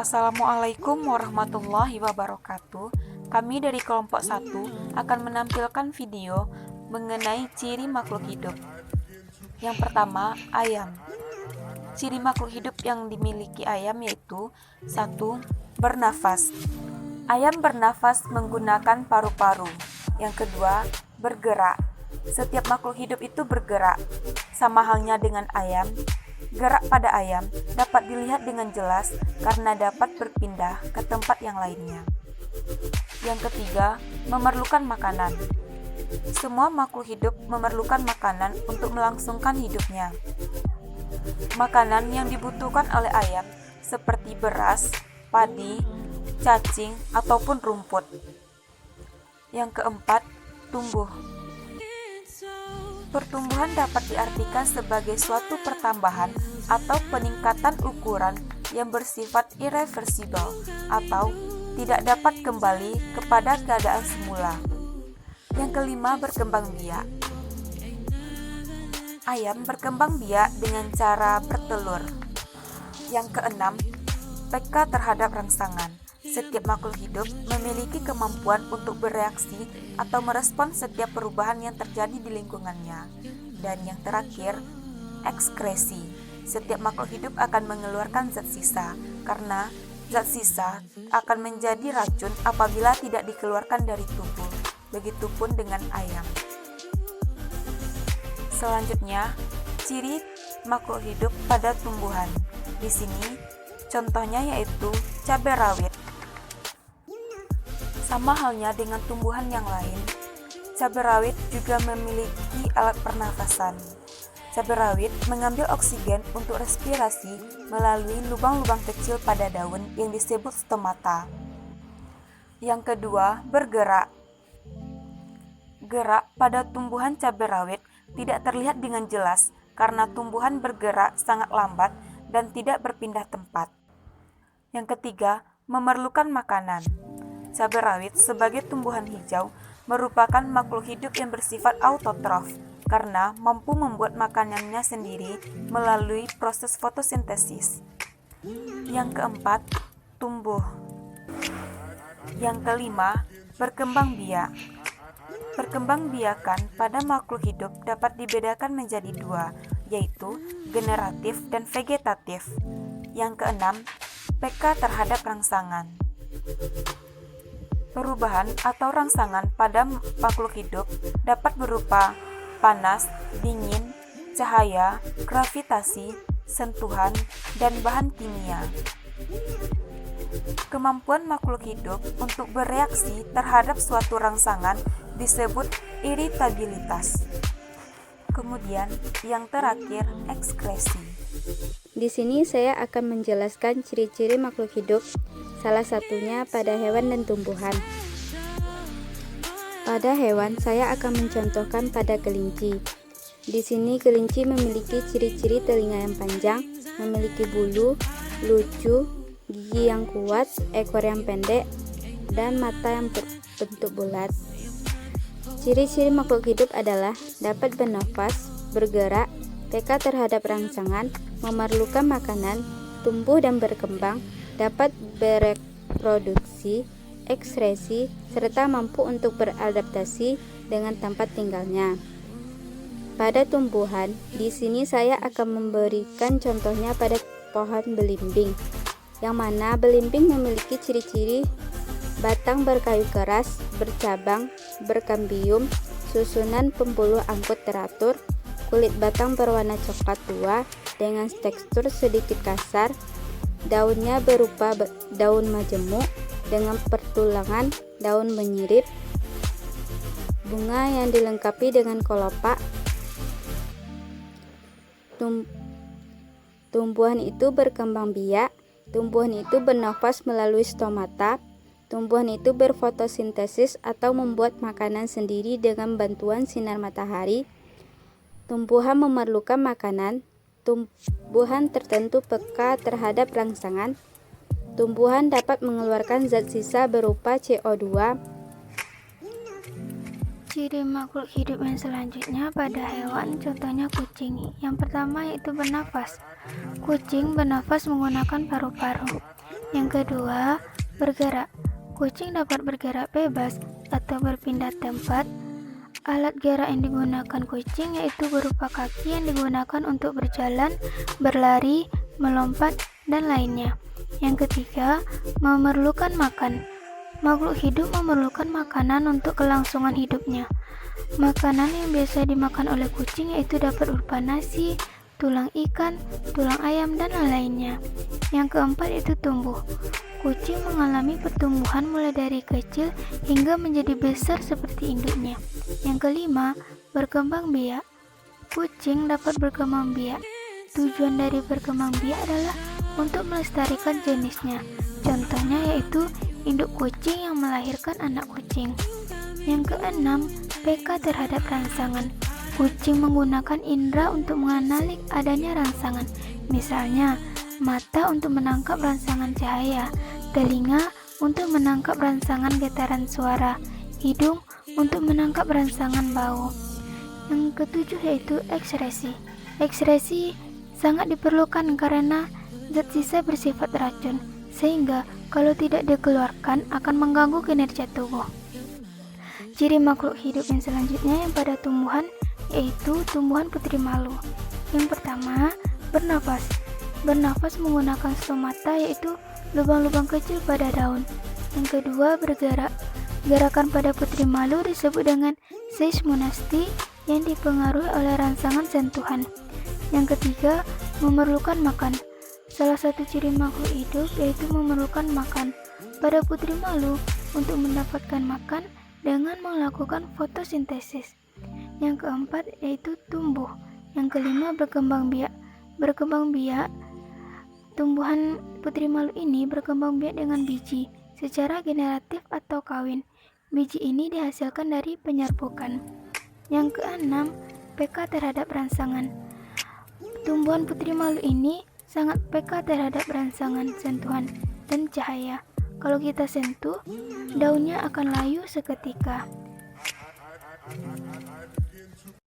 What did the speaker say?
Assalamualaikum warahmatullahi wabarakatuh. Kami dari kelompok 1 akan menampilkan video mengenai ciri makhluk hidup. Yang pertama, ayam. Ciri makhluk hidup yang dimiliki ayam yaitu 1. Bernafas. Ayam bernafas menggunakan paru-paru. Yang kedua, bergerak. Setiap makhluk hidup itu bergerak. Sama halnya dengan ayam, gerak pada ayam dapat dilihat dengan jelas karena dapat berpindah ke tempat yang lainnya. Yang ketiga, memerlukan makanan. Semua makhluk hidup memerlukan makanan untuk melangsungkan hidupnya. Makanan yang dibutuhkan oleh ayam seperti beras, padi, cacing, ataupun rumput. Yang keempat, tumbuh. Pertumbuhan dapat diartikan sebagai suatu pertambahan atau peningkatan ukuran yang bersifat irreversibel atau tidak dapat kembali kepada keadaan semula. Yang kelima, berkembang biak. Ayam berkembang biak dengan cara bertelur. Yang keenam, peka terhadap rangsangan. Setiap makhluk hidup memiliki kemampuan untuk bereaksi atau merespon setiap perubahan yang terjadi di lingkungannya. Dan yang terakhir, ekskresi. Setiap makhluk hidup akan mengeluarkan zat sisa, karena zat sisa akan menjadi racun apabila tidak dikeluarkan dari tubuh. Begitupun dengan ayam. Selanjutnya, ciri makhluk hidup pada tumbuhan. Di sini, contohnya yaitu cabai rawit. Sama halnya dengan tumbuhan yang lain, cabai rawit juga memiliki alat pernafasan. Cabai rawit mengambil oksigen untuk respirasi melalui lubang-lubang kecil pada daun yang disebut stomata. Yang kedua, bergerak. Gerak pada tumbuhan cabai rawit tidak terlihat dengan jelas karena tumbuhan bergerak sangat lambat dan tidak berpindah tempat. Yang ketiga, memerlukan makanan. Cabai rawit sebagai tumbuhan hijau merupakan makhluk hidup yang bersifat autotrof karena mampu membuat makanannya sendiri melalui proses fotosintesis. Yang keempat, tumbuh. Yang kelima, berkembang biak. Perkembangbiakan pada makhluk hidup dapat dibedakan menjadi dua, yaitu generatif dan vegetatif. Yang keenam, peka terhadap rangsangan. Perubahan atau rangsangan pada makhluk hidup dapat berupa panas, dingin, cahaya, gravitasi, sentuhan, dan bahan kimia. Kemampuan makhluk hidup untuk bereaksi terhadap suatu rangsangan disebut iritabilitas. Kemudian, yang terakhir, ekskresi. Di sini saya akan menjelaskan ciri-ciri makhluk hidup, salah satunya pada hewan dan tumbuhan. Pada hewan, saya akan mencontohkan pada kelinci. Di sini kelinci memiliki ciri-ciri telinga yang panjang, memiliki bulu, lucu, gigi yang kuat, ekor yang pendek, dan mata yang berbentuk bulat. Ciri-ciri makhluk hidup adalah dapat bernafas, bergerak, peka terhadap rangsangan, memerlukan makanan, tumbuh dan berkembang, dapat bereproduksi, ekskresi, serta mampu untuk beradaptasi dengan tempat tinggalnya. Pada tumbuhan, di sini saya akan memberikan contohnya pada pohon belimbing, yang mana belimbing memiliki ciri-ciri batang berkayu keras, bercabang, berkambium, susunan pembuluh angkut teratur, kulit batang berwarna coklat tua dengan tekstur sedikit kasar, daunnya berupa daun majemuk dengan pertulangan daun menyirip, bunga yang dilengkapi dengan kelopak. Tumbuhan itu berkembang biak, tumbuhan itu bernafas melalui stomata, tumbuhan itu berfotosintesis atau membuat makanan sendiri dengan bantuan sinar matahari. Tumbuhan memerlukan makanan. Tumbuhan tertentu peka terhadap rangsangan. Tumbuhan dapat mengeluarkan zat sisa berupa CO2. Ciri makhluk hidup yang selanjutnya pada hewan, contohnya kucing. Yang pertama yaitu bernafas. Kucing bernafas menggunakan paru-paru. Yang kedua, bergerak. Kucing dapat bergerak bebas atau berpindah tempat. Alat gerak yang digunakan kucing yaitu berupa kaki yang digunakan untuk berjalan, berlari, melompat, dan lainnya. Yang ketiga, memerlukan makan. Makhluk hidup memerlukan makanan untuk kelangsungan hidupnya. Makanan yang biasa dimakan oleh kucing yaitu dapat berupa nasi, tulang ikan, tulang ayam, dan lainnya. Yang keempat yaitu tumbuh. Kucing mengalami pertumbuhan mulai dari kecil hingga menjadi besar seperti induknya. Yang kelima, berkembang biak. Kucing dapat berkembang biak. Tujuan dari berkembang biak adalah untuk melestarikan jenisnya. Contohnya yaitu induk kucing yang melahirkan anak kucing. Yang keenam, peka terhadap rangsangan. Kucing menggunakan indera untuk mengenali adanya rangsangan. Misalnya, mata untuk menangkap rangsangan cahaya, telinga untuk menangkap rangsangan getaran suara, hidung untuk menangkap rangsangan bau. Yang ketujuh yaitu ekskresi. Ekskresi sangat diperlukan karena zat sisa bersifat racun, sehingga kalau tidak dikeluarkan akan mengganggu kinerja tubuh. Ciri makhluk hidup yang selanjutnya yang pada tumbuhan yaitu tumbuhan putri malu. Yang pertama, bernafas. Bernafas menggunakan stomata yaitu lubang-lubang kecil pada daun. Yang kedua, bergerak. Gerakan pada putri malu disebut dengan seismonasti yang dipengaruhi oleh rangsangan sentuhan. Yang ketiga, memerlukan makan. Salah satu ciri makhluk hidup yaitu memerlukan makan. Pada putri malu untuk mendapatkan makan dengan melakukan fotosintesis. Yang keempat yaitu tumbuh. Yang kelima, berkembang biak. Berkembang biak, tumbuhan putri malu ini berkembang biak dengan biji secara generatif atau kawin. Biji ini dihasilkan dari penyerbukan. Yang keenam, peka terhadap rangsangan. Tumbuhan putri malu ini sangat peka terhadap rangsangan sentuhan dan cahaya. Kalau kita sentuh, daunnya akan layu seketika.